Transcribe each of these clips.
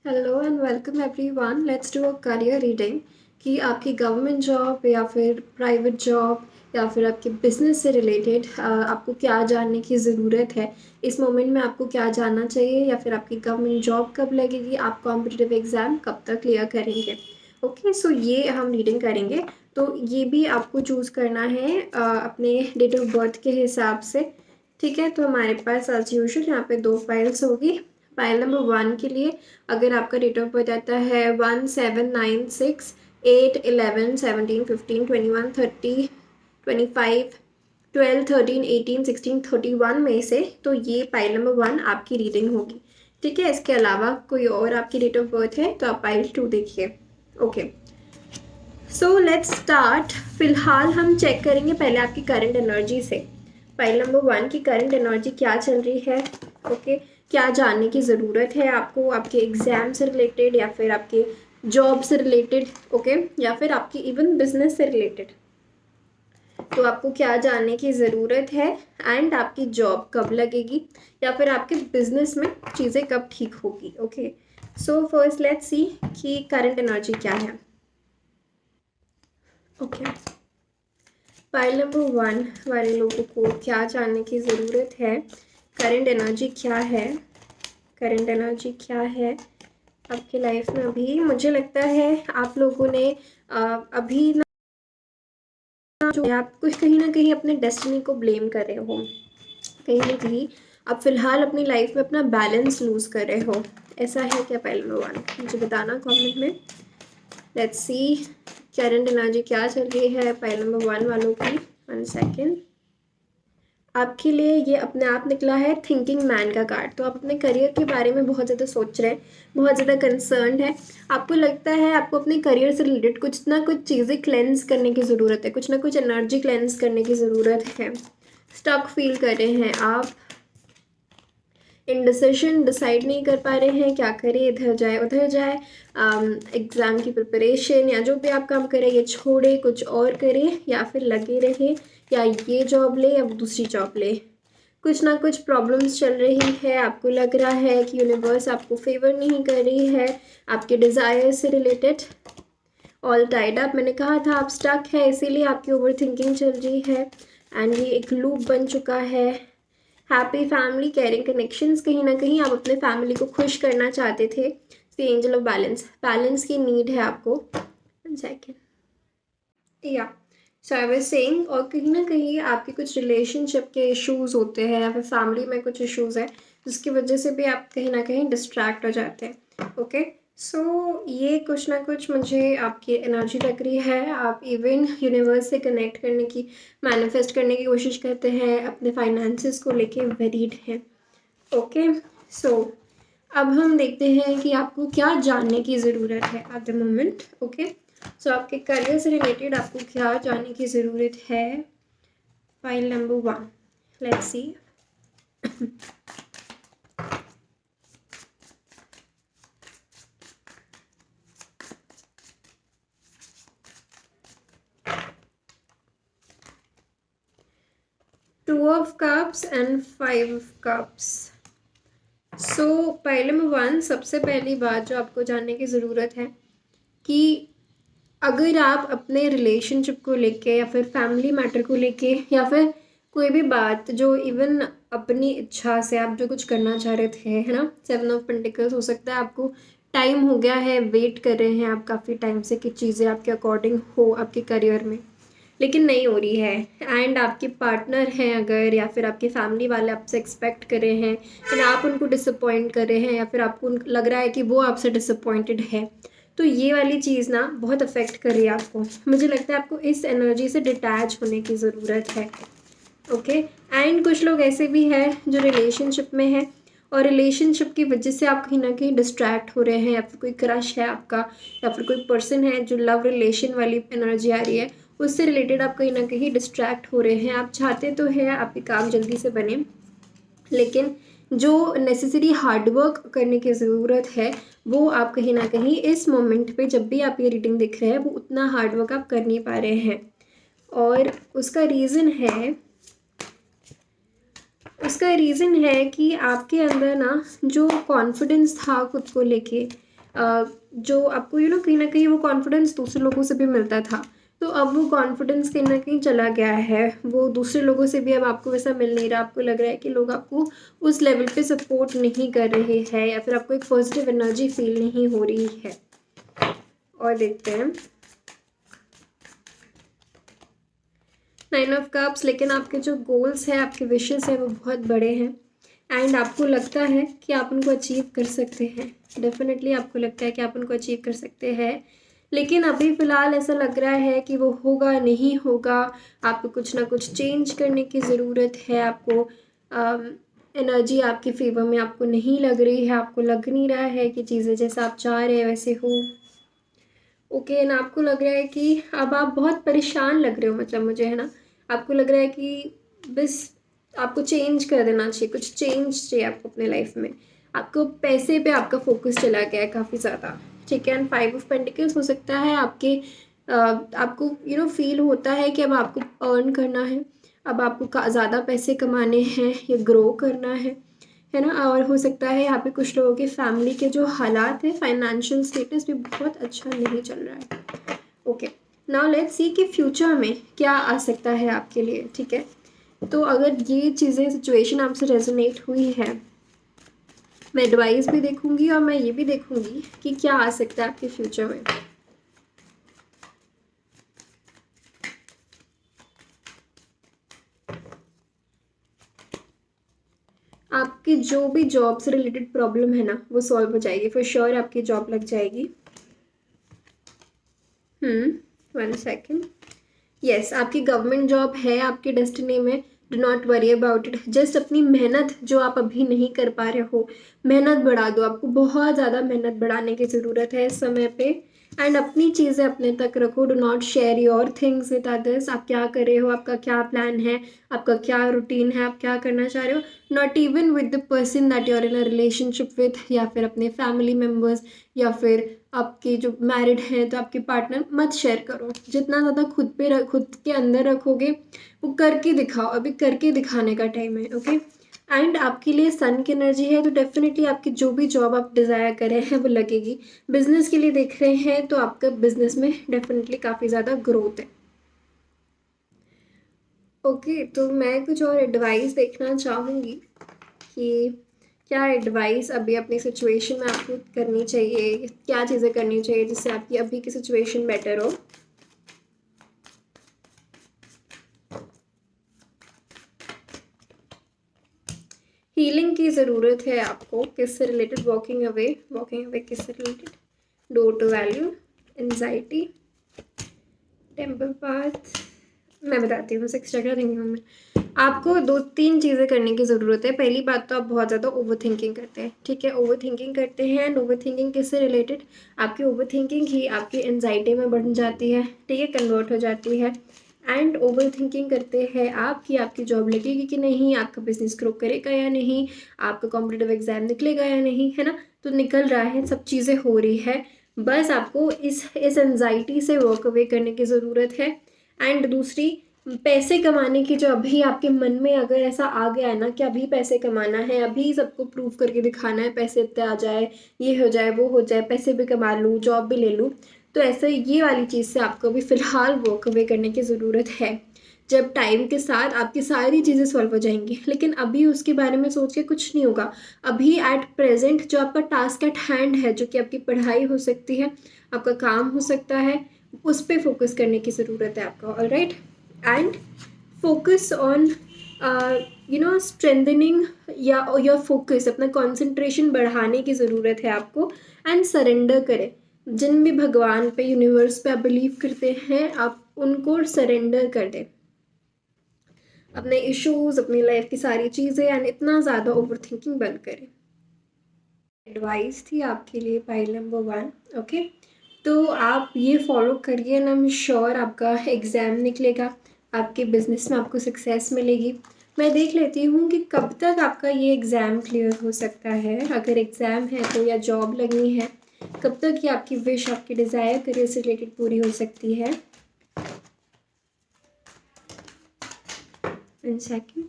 Hello and welcome everyone. Let's do a career reading कि आपकी government job या फिर प्राइवेट जॉब या फिर आपके बिजनेस से रिलेटेड आपको क्या जानने की ज़रूरत है। इस मोमेंट में आपको क्या जानना चाहिए या फिर आपकी गवर्नमेंट जॉब कब लगेगी, आप कॉम्पिटिटिव एग्ज़ाम कब तक क्लियर करेंगे। ओके, सो ये हम रीडिंग करेंगे। तो ये भी आपको चूज़ करना है अपने डेट ऑफ बर्थ के हिसाब से। ठीक है, तो हमारे पास एज यूजुअल यहाँ पे दो फाइल्स होगी। फाइल नंबर 1 के लिए अगर आपका डेट ऑफ बर्थ आता है 1796 8 11 17 15 21 30 25 12 13 18 16 31 में से, तो ये फाइल नंबर 1 आपकी रीडिंग होगी। ठीक है, इसके अलावा कोई और आपकी डेट ऑफ बर्थ है तो आप फाइल 2 देखिए। Okay, so let's start. फिलहाल हम चेक करेंगे पहले आपकी करंट एनर्जी से। फाइल नंबर 1 की करंट एनर्जी क्या चल रही है। ओके, क्या जानने की ज़रूरत है आपको आपके एग्ज़ाम से रिलेटेड या फिर आपके जॉब से रिलेटेड। ओके, या फिर आपकी इवन बिजनेस से रिलेटेड। तो आपको क्या जानने की ज़रूरत है एंड आपकी जॉब कब लगेगी या फिर आपके बिजनेस में चीज़ें कब ठीक होगी। Okay, so first let's see कि करंट एनर्जी क्या है। ओके, फाइल नंबर 1 वाले लोगों को क्या जानने की ज़रूरत है। करंट एनर्जी क्या है, करंट एनर्जी क्या है आपकी लाइफ में अभी। मुझे लगता है आप लोगों ने अभी ना जो है, आप कुछ कहीं ना कहीं अपने डेस्टिनी को ब्लेम कर रहे हो। कहीं ना कहीं आप फिलहाल अपनी लाइफ में अपना बैलेंस लूज़ कर रहे हो। ऐसा है क्या फाइल नंबर 1? मुझे बताना कमेंट में। लेट्स सी करंट एनर्जी क्या चल रही है फाइल नंबर 1 वालों की। 1 सेकेंड। आपके लिए ये अपने आप निकला है थिंकिंग मैन का कार्ड। तो आप अपने करियर के बारे में बहुत ज़्यादा सोच रहे हैं, बहुत ज़्यादा कंसर्न्ड है। आपको लगता है आपको अपने करियर से रिलेटेड कुछ ना कुछ चीज़ें क्लेंस करने की ज़रूरत है, कुछ ना कुछ एनर्जी क्लेंस करने की ज़रूरत है। स्टक फील कर रहे हैं आप, इंडिसिशन, डिसाइड नहीं कर पा रहे हैं क्या करें, इधर जाए उधर जाए। एग्ज़ाम की प्रिपरेशन या जो भी आप काम करें ये छोड़े कुछ और करें या फिर लगे रहे, या ये जॉब ले या दूसरी जॉब ले। कुछ ना कुछ प्रॉब्लम्स चल रही है। आपको लग रहा है कि यूनिवर्स आपको फेवर नहीं कर रही है आपके डिज़ायर से रिलेटेड। ऑल टाइड अप, मैंने कहा था आप स्टक है, इसीलिए आपकी ओवर थिंकिंग चल रही है एंड ये एक लूप बन चुका है। हैप्पी फैमिली, केयरिंग कनेक्शंस, कहीं ना कहीं आप अपने फैमिली को खुश करना चाहते थे। The angel of balance, balance की नीड है आपको। 1 सेकेंड। या सो आई वाज सेइंग, और कहीं ना कहीं आपके कुछ रिलेशनशिप के इश्यूज होते हैं या फिर फैमिली में कुछ इश्यूज है जिसकी वजह से भी आप कहीं ना कहीं डिस्ट्रैक्ट हो जाते हैं। ओके, सो ये कुछ ना कुछ मुझे आपकी एनर्जी लग रही है। आप इवन यूनिवर्स से कनेक्ट करने की, मैनिफेस्ट करने की कोशिश करते हैं, अपने फाइनेंसेस को लेके वरीड हैं। ओके, सो अब हम देखते हैं कि आपको क्या जानने की ज़रूरत है एट द मोमेंट। ओके, सो आपके करियर से रिलेटेड आपको क्या जानने की ज़रूरत है। File number 1, let's see. Two of cups and 5 of cups. So file number 1, सबसे पहली बात जो आपको जानने की ज़रूरत है कि अगर आप अपने रिलेशनशिप को लेके या फिर फैमिली मैटर को लेके या फिर कोई भी बात जो इवन अपनी इच्छा से आप जो कुछ करना चाह रहे थे, है ना, 7 ऑफ पेंटिकल्स, हो सकता है आपको टाइम हो गया है, वेट कर रहे हैं आप काफ़ी टाइम से कि चीज़ें आपके अकॉर्डिंग हो आपके करियर में, लेकिन नहीं हो रही है। एंड आपके पार्टनर हैं अगर या फिर आपके फैमिली वाले आपसे एक्सपेक्ट कर रहे हैं एंड आप उनको डिसअपॉइंट कर रहे हैं या फिर आपको लग रहा है कि वो आपसे डिसअपॉइंटेड है, तो ये वाली चीज़ ना बहुत अफेक्ट कर रही है आपको। मुझे लगता है आपको इस एनर्जी से डिटैच होने की ज़रूरत है। ओके, एंड कुछ लोग ऐसे भी हैं जो रिलेशनशिप में हैं और रिलेशनशिप की वजह से आप कहीं ना कहीं डिस्ट्रैक्ट हो रहे हैं, या फिर कोई क्रश है आपका या फिर कोई पर्सन है जो लव रिलेशन वाली एनर्जी आ रही है, उससे रिलेटेड आप कहीं ना कहीं डिस्ट्रैक्ट हो रहे हैं। आप चाहते तो हैं आपके काम जल्दी से बने, लेकिन जो नेसेसरी हार्डवर्क करने की ज़रूरत है वो आप कहीं ना कहीं इस मोमेंट पे जब भी आप ये रीडिंग देख रहे हैं वो उतना हार्डवर्क आप कर नहीं पा रहे हैं। और उसका रीज़न है कि आपके अंदर ना जो कॉन्फिडेंस था खुद को लेके, जो आपको कहीं ना कहीं वो कॉन्फिडेंस दूसरे लोगों से भी मिलता था, तो अब वो कॉन्फिडेंस कहीं ना कहीं चला गया है, वो दूसरे लोगों से भी अब आपको वैसा मिल नहीं रहा, आपको लग रहा है कि लोग आपको उस लेवल पे सपोर्ट नहीं कर रहे हैं, या फिर आपको एक पॉजिटिव एनर्जी फील नहीं हो रही है। और देखते हैं 9 ऑफ कप्स। लेकिन आपके जो गोल्स हैं, आपके विशेस हैं, वो बहुत बड़े हैं, एंड आपको लगता है कि आप उनको अचीव कर सकते हैं। डेफिनेटली आपको लगता है कि आप उनको अचीव कर सकते हैं, लेकिन अभी फ़िलहाल ऐसा लग रहा है कि वो होगा नहीं होगा। आपको कुछ ना कुछ चेंज करने की ज़रूरत है। आपको एनर्जी आपके फेवर में आपको नहीं लग रही है, आपको लग नहीं रहा है कि चीज़ें जैसा आप चाह रहे हैं वैसे हो। ओके ना, आपको लग रहा है कि अब आप बहुत परेशान लग रहे हो, मतलब मुझे है ना, आपको लग रहा है कि बस आपको चेंज कर देना चाहिए, कुछ चेंज चाहिए आपको अपने लाइफ में। आपको पैसे पे आपका फोकस चला गया है काफ़ी ज़्यादा, ठीक है। एंड 5 ऑफ पेंटिकल्स हो सकता है आपके आपको फील होता है कि अब आपको अर्न करना है, अब आपको ज़्यादा पैसे कमाने हैं या ग्रो करना है ना। और हो सकता है यहाँ पे कुछ लोगों के फैमिली के जो हालात है, फाइनेंशियल स्टेटस भी बहुत अच्छा नहीं चल रहा है। ओके, नाउ लेट्स सी कि फ्यूचर में क्या आ सकता है आपके लिए, ठीक है। तो अगर ये चीज़ें सिचुएशन आपसे रेजोनेट हुई है, मैं एडवाइस भी देखूंगी और मैं ये भी देखूंगी कि क्या आ सकता है आपके फ्यूचर में। आपकी जो भी जॉब से रिलेटेड प्रॉब्लम है ना, वो सॉल्व हो जाएगी, फॉर श्योर आपकी जॉब लग जाएगी। 1 सेकेंड। यस, आपकी गवर्नमेंट जॉब है आपके डेस्टिनी में। Do not worry about it. Just अपनी मेहनत जो आप अभी नहीं कर पा रहे हो, मेहनत बढ़ा दो। आपको बहुत ज़्यादा मेहनत बढ़ाने की ज़रूरत है इस समय पे। एंड अपनी चीज़ें अपने तक रखो। Do not share your things with others. आप क्या कर रहे हो, आपका क्या प्लान है, आपका क्या रूटीन है, आप क्या करना चाह रहे हो, not even with the person that you are in a relationship with, या फिर अपने फैमिली मेम्बर्स, या फिर आपके जो मैरिड हैं तो आपके पार्टनर, मत शेयर करो। जितना ज़्यादा खुद के अंदर रखोगे, वो करके दिखाओ। अभी करके दिखाने का टाइम है, ओके। एंड आपके लिए सन की एनर्जी है, तो डेफिनेटली आपकी जो भी जॉब आप डिज़ायर कर रहे हैं वो लगेगी। बिजनेस के लिए देख रहे हैं तो आपका बिजनेस में डेफिनेटली काफ़ी ज़्यादा ग्रोथ है। ओके, तो मैं कुछ और एडवाइस देखना चाहूँगी कि क्या एडवाइस अभी अपनी सिचुएशन में आपको करनी चाहिए, क्या चीज़ें करनी चाहिए जिससे आपकी अभी की सिचुएशन बेटर हो। हीलिंग की ज़रूरत है आपको। किससे रिलेटेड? वॉकिंग अवे किससे related? Door to value, anxiety, temple path. मैं बताती हूँ, 6 चक्र थिंकिंग में आपको 2-3 चीज़ें करने की ज़रूरत है। पहली बात तो आप बहुत ज़्यादा ओवर थिंकिंग करते हैं, ठीक है। ओवर थिंकिंग करते हैं, एंड ओवर थिंकिंग किससे रिलेटेड? आपकी ओवर थिंकिंग ही आपकी एनजाइटी में बढ़ जाती है, ठीक है, कन्वर्ट हो जाती है। एंड ओवर थिंकिंग करते हैं आप कि आपकी जॉब लगेगी कि नहीं, आपका बिजनेस ग्रो करेगा या नहीं, आपका कॉम्पिटिटिव एग्जाम निकलेगा या नहीं, है ना। तो निकल रहा है, सब चीज़ें हो रही है, बस आपको इस एनजाइटी से वर्क अवे करने की ज़रूरत है। एंड दूसरी, पैसे कमाने की जो अभी आपके मन में अगर ऐसा आ गया है ना कि अभी पैसे कमाना है, अभी सबको प्रूव करके दिखाना है, पैसे इतने आ जाए, ये हो जाए, वो हो जाए, पैसे भी कमा लूँ, जॉब भी ले लूँ, तो ऐसे ये वाली चीज़ से आपको अभी फ़िलहाल वर्क अवे करने की ज़रूरत है। जब टाइम के साथ आपकी सारी चीज़ें सॉल्व हो जाएंगी, लेकिन अभी उसके बारे में सोच के कुछ नहीं होगा। अभी एट प्रेजेंट जो आपका टास्क एट हैंड है, जो कि आपकी पढ़ाई हो सकती है, आपका काम हो सकता है, उस पर फोकस करने की ज़रूरत है आपको। Alright, and focus on strengthening या योर फोकस, अपना कंसंट्रेशन बढ़ाने की ज़रूरत है आपको। एंड सरेंडर करें। जिन भी भगवान पे, यूनिवर्स पे आप बिलीव करते हैं, आप उनको सरेंडर कर दें, अपने इश्यूज, अपनी लाइफ की सारी चीज़ें, एंड इतना ज़्यादा ओवर थिंकिंग बंद करें। एडवाइस थी आपके लिए फाइल नंबर 1, ओके। तो आप ये फॉलो करिए ना, मैं श्योर आपका एग्ज़ाम निकलेगा, आपके बिजनेस में आपको सक्सेस मिलेगी। मैं देख लेती हूँ कि कब तक आपका ये एग्ज़ाम क्लियर हो सकता है। अगर एग्ज़ाम है तो, या जॉब लगनी है, कब तक ये आपकी विश, आपकी डिज़ायर करियर से रिलेटेड पूरी हो सकती है। 1 सेकेंड।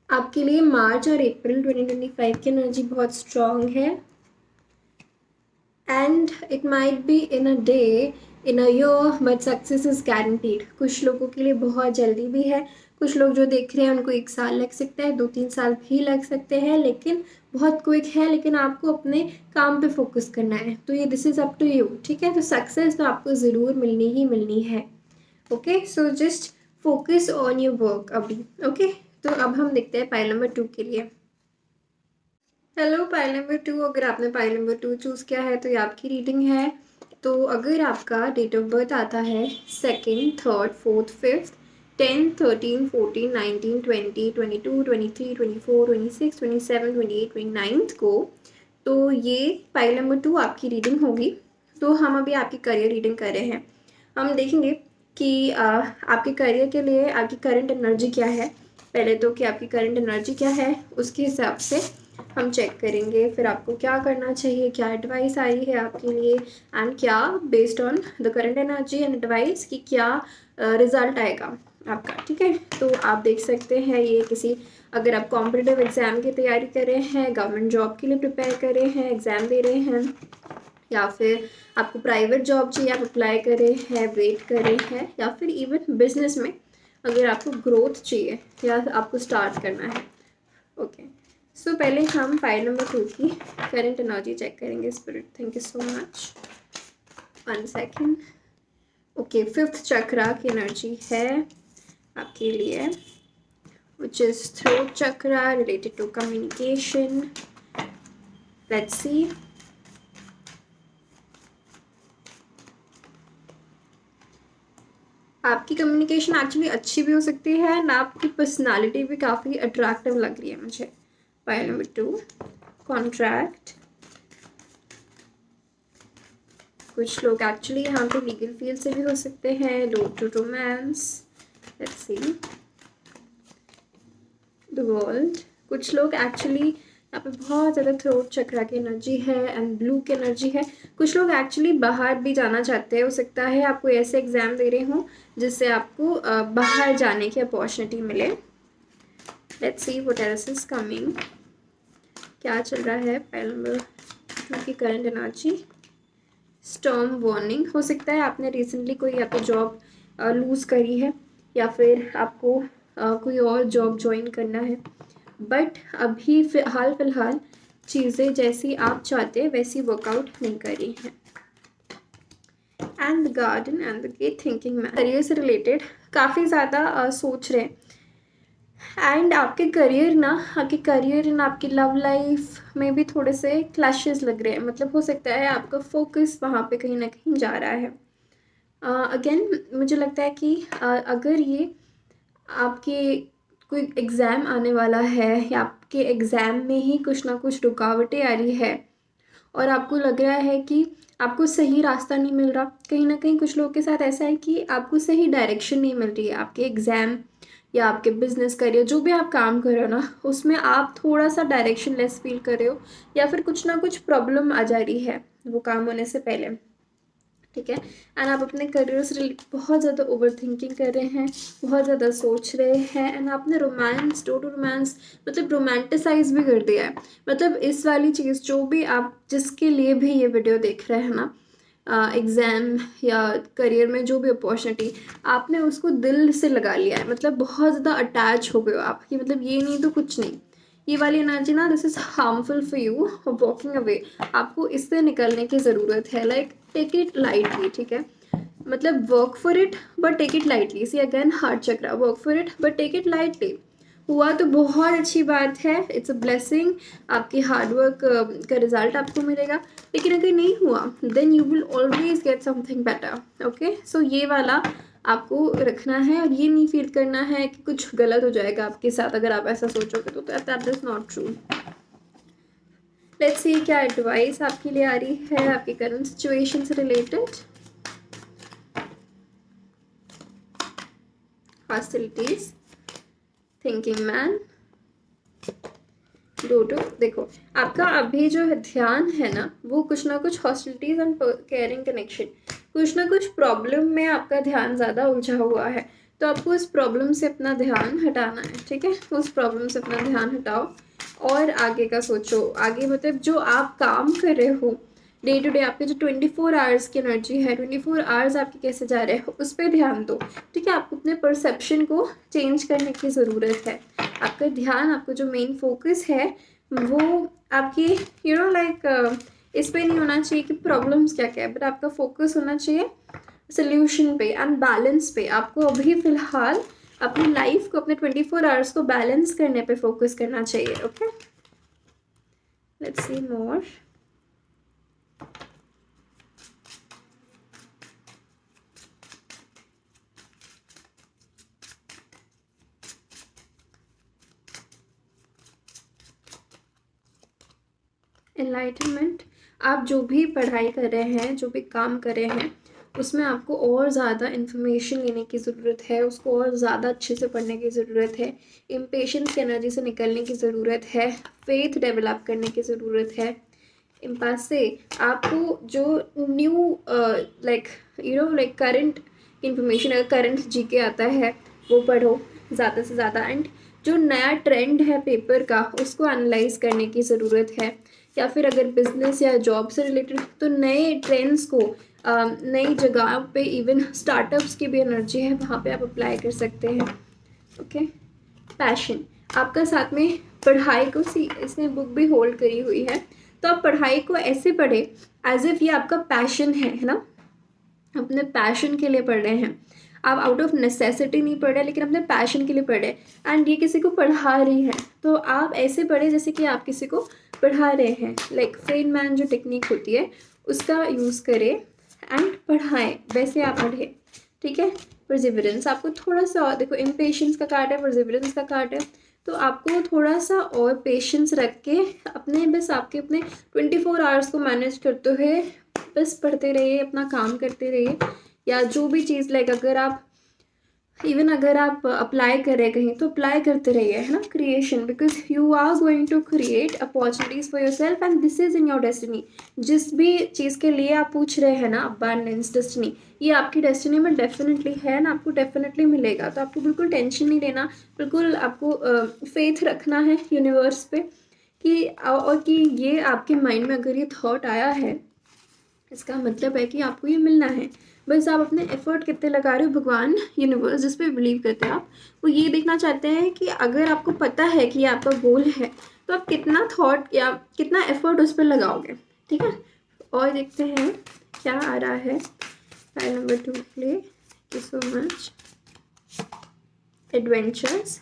आपके लिए मार्च और अप्रैल 2025 की एनर्जी बहुत स्ट्रॉन्ग है। And it might be in a day, in a year, but success is guaranteed. कुछ लोगों के लिए बहुत जल्दी भी है, कुछ लोग जो देख रहे हैं उनको 1 साल लग सकता है, 2-3 साल भी लग सकते हैं, लेकिन बहुत क्विक है। लेकिन आपको अपने काम पे फोकस करना है, तो ये this is up to you, ठीक है। तो सक्सेस तो आपको ज़रूर मिलनी ही मिलनी है। Okay, so just focus on your work अभी। ओके, तो अब हम देखते हैं पाइल नंबर 2 के लिए। हेलो पाइल नंबर 2, अगर आपने पाइल नंबर 2 चूज़ किया है तो ये आपकी रीडिंग है। तो अगर आपका डेट ऑफ बर्थ आता है 2nd, 3rd, 4th, 5th, 10, 13, 14, 19, 20, 22, 23, 24, 26, 27, 28, 29 को, तो ये पाइल नंबर 2 आपकी रीडिंग होगी। तो हम अभी आपकी करियर रीडिंग कर रहे हैं। हम देखेंगे कि आपके करियर के लिए आपकी करंट एनर्जी क्या है। पहले तो कि आपकी करंट एनर्जी क्या है, उसके हिसाब से हम चेक करेंगे फिर आपको क्या करना चाहिए, क्या एडवाइस आई है आपके लिए, एंड क्या based on the current energy and advice कि क्या रिजल्ट आएगा आपका, ठीक है। तो आप देख सकते हैं ये किसी, अगर आप कॉम्पिटिटिव एग्ज़ाम की तैयारी कर रहे हैं, गवर्नमेंट जॉब के लिए प्रिपेयर कर रहे हैं, एग्ज़ाम दे रहे हैं, या फिर आपको प्राइवेट जॉब चाहिए, आप अप्लाई कर रहे हैं, वेट कर रहे हैं, या फिर इवन बिजनेस में अगर आपको ग्रोथ चाहिए या आपको स्टार्ट करना है। ओके, सो पहले हम फाइल नंबर 2 की करंट एनर्जी चेक करेंगे। Spirit, thank you so much. 1 second. Okay, 5th चक्रा की एनर्जी है आपके लिए, which is throat chakra related to communication. Let's see. आपकी कम्युनिकेशन एक्चुअली अच्छी भी हो सकती है ना, आपकी पर्सनालिटी भी काफ़ी अट्रैक्टिव लग रही है मुझे। File number 2, contract. कुछ लोग एक्चुअली यहाँ पे लीगल फील्ड से भी हो सकते हैं। Road to romance. Let's see the world. कुछ लोग एक्चुअली यहाँ पे बहुत ज़्यादा थ्रोट चक्रा की एनर्जी है एंड ब्लू की एनर्जी है। कुछ लोग एक्चुअली बाहर भी जाना चाहते हैं, हो सकता है आपको ऐसे एग्ज़ाम दे रहे हों जिससे आपको बाहर जाने की अपॉर्चुनिटी मिले। Let's see what else is coming. क्या चल रहा है फाइल नंबर 2 की करंट एनर्जी। Storm warning. हो सकता है आपने रिसेंटली कोई या तो जॉब लूज़ करी है, या फिर आपको कोई और जॉब ज्वाइन करना है, बट अभी हाल फिलहाल चीज़ें जैसी आप चाहते हैं वैसी वर्कआउट नहीं कर रही हैं। And the garden and the gate thinking man. Career से रिलेटेड काफ़ी ज़्यादा सोच रहे हैं, एंड आपके करियर एंड आपकी लव लाइफ में भी थोड़े से क्लैशेस लग रहे हैं। मतलब हो सकता है आपका फोकस वहाँ पे कहीं ना कहीं जा रहा है। अगेन मुझे लगता है कि अगर ये आपके कोई एग्ज़ाम आने वाला है या आपके एग्ज़ाम में ही कुछ ना कुछ रुकावटें आ रही है और आपको लग रहा है कि आपको सही रास्ता नहीं मिल रहा, कहीं ना कहीं कुछ लोगों के साथ ऐसा है कि आपको सही डायरेक्शन नहीं मिल रही है आपके एग्ज़ाम या आपके बिजनेस करियर, जो भी आप काम कर रहे हो ना, उसमें आप थोड़ा सा डायरेक्शन लेस फील कर रहे हो, या फिर कुछ ना कुछ प्रॉब्लम आ जा रही है वो काम होने से पहले, ठीक है। एंड आप अपने करियर से बहुत ज़्यादा ओवर थिंकिंग कर रहे हैं, बहुत ज़्यादा सोच रहे हैं, एंड आपने रोमांस, टू रोमांस मतलब रोमांटिसाइज भी कर दिया है। मतलब इस वाली चीज़ जो भी आप जिसके लिए भी ये वीडियो देख रहे हैं ना, एग्ज़ाम या करियर में जो भी अपॉर्चुनिटी, आपने उसको दिल से लगा लिया है। मतलब बहुत ज़्यादा अटैच हो गए हो आप, कि मतलब ये नहीं तो कुछ नहीं। ये वाली एनर्जी ना, this is harmful for you, walking away. आपको इससे निकलने की ज़रूरत है। लाइक टेक इट लाइटली, ठीक है। मतलब work for it but take it lightly. See again heart chakra, work for it but take it lightly. हुआ तो बहुत अच्छी बात है, इट्स अ ब्लेसिंग, आपकी हार्डवर्क का रिजल्ट आपको मिलेगा। लेकिन अगर नहीं हुआ then you will always get something better. Okay, so ये वाला आपको रखना है, और ये नहीं फील करना है कि कुछ गलत हो जाएगा आपके साथ अगर आप ऐसा सोचोगे, तो that is not true. Let's see क्या एडवाइस आपके लिए आ रही है आपकी करंट सिचुएशन से related. Hostilities, thinking man, dodo. देखो आपका अभी जो ध्यान है ना, वो कुछ ना कुछ हॉस्टिलिटीज एंड केयरिंग कनेक्शन, कुछ ना कुछ प्रॉब्लम में आपका ध्यान ज़्यादा उलझा हुआ है। तो आपको उस प्रॉब्लम से अपना ध्यान हटाना है, ठीक है। उस प्रॉब्लम से अपना ध्यान हटाओ और आगे का सोचो। आगे मतलब जो आप काम कर रहे हो डे टू डे आपके जो 24 आवर्स की एनर्जी है, 24 आवर्स आपके कैसे जा रहे हैं उस पर ध्यान दो। ठीक है, आपको अपने परसेप्शन को चेंज करने की ज़रूरत है। आपका ध्यान, आपका जो मेन फोकस है वो आपकी लाइक इस पे नहीं होना चाहिए कि प्रॉब्लम्स क्या क्या है, बट आपका फोकस होना चाहिए सोल्यूशन पे एंड बैलेंस पे। आपको अभी फ़िलहाल अपनी लाइफ को, अपने 24 आवर्स को बैलेंस करने पे फोकस करना चाहिए। Okay, let's see more. Enlightenment, आप जो भी पढ़ाई कर रहे हैं, जो भी काम कर रहे हैं, उसमें आपको और ज़्यादा इन्फॉर्मेशन लेने की ज़रूरत है, उसको और ज़्यादा अच्छे से पढ़ने की ज़रूरत है, इम्पेशेंस की एनर्जी से निकलने की ज़रूरत है, फेथ डेवलप करने की ज़रूरत है। इम्पास से आपको जो न्यू लाइक करंट इंफॉर्मेशन, अगर करंट जीके आता है वो पढ़ो ज़्यादा से ज़्यादा। एंड जो नया ट्रेंड है पेपर का उसको एनालाइज करने की ज़रूरत है। या फिर अगर बिजनेस या जॉब से रिलेटेड तो नए ट्रेंड्स को नई जगह पे, इवन स्टार्टअप्स की भी एनर्जी है, वहाँ पे आप अप्लाई कर सकते हैं। ओके, पैशन आपका साथ में पढ़ाई को इसने बुक भी होल्ड करी हुई है, तो आप पढ़ाई को ऐसे पढ़े एज इफ ये आपका पैशन है ना, अपने पैशन के लिए पढ़ रहे हैं आप। आउट ऑफ नेसेसिटी नहीं पढ़ रहे, लेकिन अपने पैशन के लिए पढ़ रहे हैं एंड ये किसी को पढ़ा रही है, तो आप ऐसे पढ़े जैसे कि आप किसी को पढ़ा रहे हैं। लाइक फेनमैन जो टेक्निक होती है उसका यूज़ करें एंड पढ़ाएं, वैसे आप पढ़े। ठीक है, परसिवरेंस आपको थोड़ा सा और, देखो इम्पेशेंस का कार्ड है, परसिवरेंस का कार्ड है, तो आपको थोड़ा सा और पेशेंस रख के अपने बस आपके अपने 24 आवर्स को मैनेज करते हुए बस पढ़ते रहिए, अपना काम करते रहिए। या जो भी चीज़ लाइक अगर आप अप्लाई कर रहे कहीं तो अप्लाई करते रहिए, है ना, creation, because you are going to create opportunities for yourself and this is in your destiny. जिस भी चीज़ के लिए आप पूछ रहे हैं ना, अबांडेंस, डेस्टिनी, ये आपकी डेस्टिनी में डेफिनेटली है ना, आपको डेफिनेटली मिलेगा। तो आपको बिल्कुल टेंशन नहीं लेना, बिल्कुल आपको फेथ रखना है यूनिवर्स पे कि और कि ये आपके माइंड में अगर ये थॉट आया है, इसका मतलब है कि आपको ये मिलना है। बस आप अपने एफर्ट कितने लगा रहे हो, भगवान, यूनिवर्स जिस पे बिलीव करते हैं आप, वो ये देखना चाहते हैं कि अगर आपको पता है कि ये आपका गोल है तो आप कितना थॉट या कितना एफर्ट उस पर लगाओगे। ठीक है, और देखते हैं क्या आ रहा है। File number 2 play, thank you so much. Adventures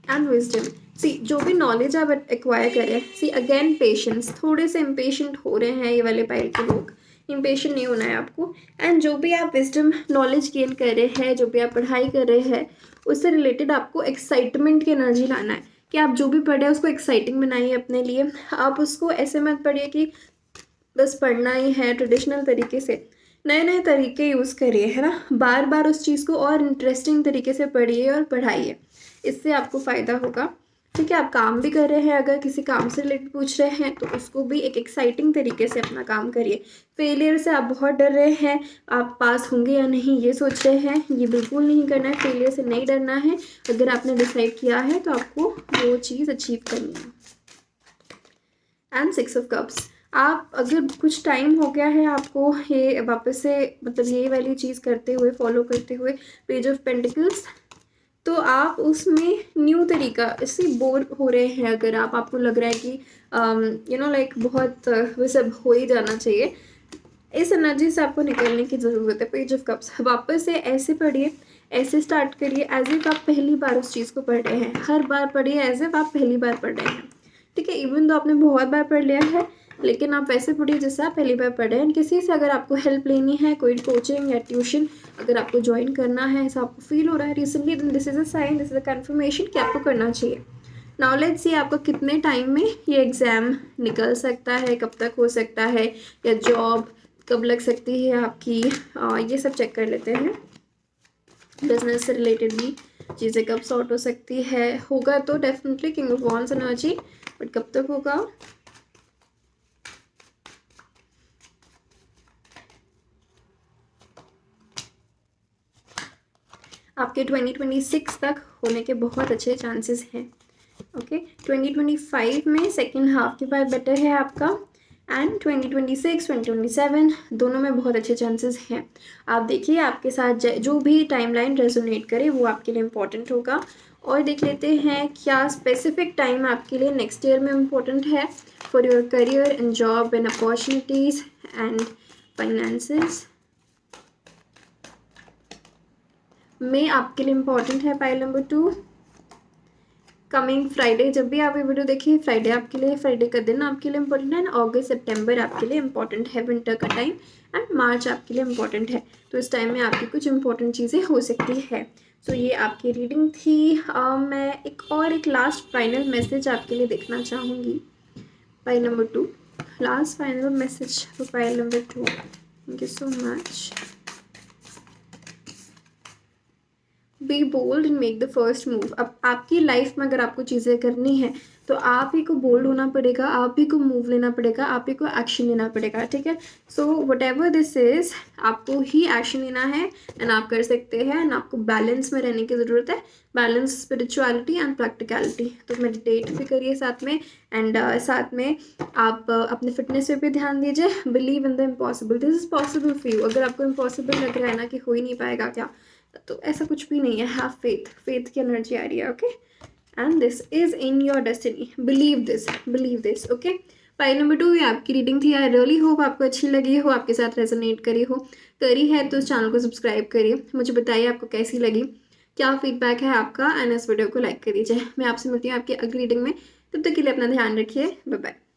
and wisdom, see जो भी नॉलेज आप एक्वायर करें, सी अगेन पेशेंस, थोड़े से इम्पेशेंट हो रहे हैं ये वाले पाइल के लोग, इम्पेशेंट नहीं होना है आपको। एंड जो भी आप विजडम नॉलेज गेन कर रहे हैं, जो भी आप पढ़ाई कर रहे हैं, उससे रिलेटेड आपको एक्साइटमेंट की एनर्जी लाना है कि आप जो भी पढ़ रहे हैं उसको एक्साइटिंग बनाइए अपने लिए। आप उसको ऐसे मत पढ़िए कि बस पढ़ना ही है, ट्रेडिशनल तरीके से नए नए तरीके यूज़ करिए, है ना, बार बार उस चीज़ को और इंटरेस्टिंग तरीके से पढ़िए और पढ़ाइए, इससे आपको फ़ायदा होगा। ठीक है, आप काम भी कर रहे हैं, अगर किसी काम से रिलेटेड पूछ रहे हैं तो उसको भी एक एक्साइटिंग तरीके से अपना काम करिए। फेलियर से आप बहुत डर रहे हैं, आप पास होंगे या नहीं ये सोच रहे हैं, ये बिल्कुल नहीं करना है, फेलियर से नहीं डरना है। अगर आपने डिसाइड किया है तो आपको वो चीज़ अचीव करनी है। एंड 6 ऑफ कप्स, आप अगर कुछ टाइम हो गया है आपको ये वापस से मतलब ये वाली चीज़ करते हुए, फॉलो करते हुए, पेज ऑफ पेंटिकल्स, तो आप उसमें न्यू तरीका, इससे बोर हो रहे हैं अगर आपको लग रहा है कि लाइक बहुत वैसे हो ही जाना चाहिए, इस एनर्जी से आपको निकलने की ज़रूरत है। पेज ऑफ कप्स, वापस से ऐसे पढ़िए, ऐसे स्टार्ट करिए एज इफ आप पहली बार उस चीज़ को पढ़ रहे हैं, हर बार पढ़िए एज इफ आप पहली बार पढ़ रहे हैं। ठीक है, इवन तो आपने बहुत बार पढ़ लिया है, लेकिन आप वैसे पढ़िए जैसे आप पहली बार पढ़ रहे हैं। किसी से अगर आपको हेल्प लेनी है, कोई कोचिंग या ट्यूशन अगर आपको ज्वाइन करना है, ऐसा आपको फील हो रहा है recently, then this is a sign, this is a confirmation कि आपको करना चाहिए। नाउ लेट्स सी आपको कितने टाइम में ये एग्ज़ाम निकल सकता है, कब तक हो सकता है, या जॉब कब लग सकती है आपकी, ये सब चेक कर लेते हैं। बिजनेस से रिलेटेड भी चीज़ें कब सॉर्ट हो सकती है, होगा तो definitely king of wands energy, but कब तक होगा। आपके 2026 तक होने के बहुत अच्छे चांसेस हैं। ओके, 2025 में सेकेंड हाफ के बाद बेटर है आपका, एंड 2026 2027 दोनों में बहुत अच्छे चांसेस हैं। आप देखिए आपके साथ जो भी टाइमलाइन रेजोनेट करे वो आपके लिए इम्पोर्टेंट होगा। और देख लेते हैं क्या स्पेसिफिक टाइम आपके लिए नेक्स्ट ईयर में इम्पोर्टेंट है for your career and job and opportunities and finances में आपके लिए इम्पोर्टेंट है। पाइल नंबर 2, कमिंग फ्राइडे, जब भी आप ये वीडियो देखिए फ्राइडे आपके लिए, फ्राइडे का दिन आपके लिए इम्पोर्टेंट है। अगस्त सितंबर आपके लिए इम्पोर्टेंट है, विंटर का टाइम, एंड मार्च आपके लिए इम्पोर्टेंट है। तो इस टाइम में आपकी कुछ इंपॉर्टेंट चीज़ें हो सकती है। तो ये आपकी रीडिंग थी। मैं एक लास्ट फाइनल मैसेज आपके लिए देखना चाहूँगी। File number 2, last final message for file number 2। Thank you so much. Be bold and make the first move. अब आपकी लाइफ में अगर आपको चीज़ें करनी है तो आप ही को बोल्ड होना पड़ेगा, आप ही को मूव लेना पड़ेगा, आप ही को एक्शन लेना पड़ेगा, ठीक है। So what ever this is, आपको ही एक्शन लेना है एंड आप कर सकते हैं। एंड आपको बैलेंस में रहने की ज़रूरत है, बैलेंस स्पिरिचुअलिटी एंड प्रैक्टिकलिटी। तो मेडिटेट भी करिए साथ में, एंड साथ में आप अपने फिटनेस पे भी ध्यान दीजिए। Believe in the impossible, this is possible for you. अगर आपको इम्पॉसिबल लग रहा है ना कि हो ही नहीं पाएगा क्या, तो ऐसा कुछ भी नहीं है। हैव फेथ, फेथ की एनर्जी आ रही है, okay. And this is in your destiny, believe this, okay. File number 2 ये आपकी रीडिंग थी। आई रियली होप आपको अच्छी लगी हो, आपके साथ रेजोनेट करी है तो इस चैनल को सब्सक्राइब करिए। मुझे बताइए आपको कैसी लगी, क्या फीडबैक है आपका, एंड इस वीडियो को लाइक कर दीजिए। मैं आपसे मिलती हूँ आपकी अगली रीडिंग में। तब तक के लिए अपना ध्यान रखिए। Bye bye.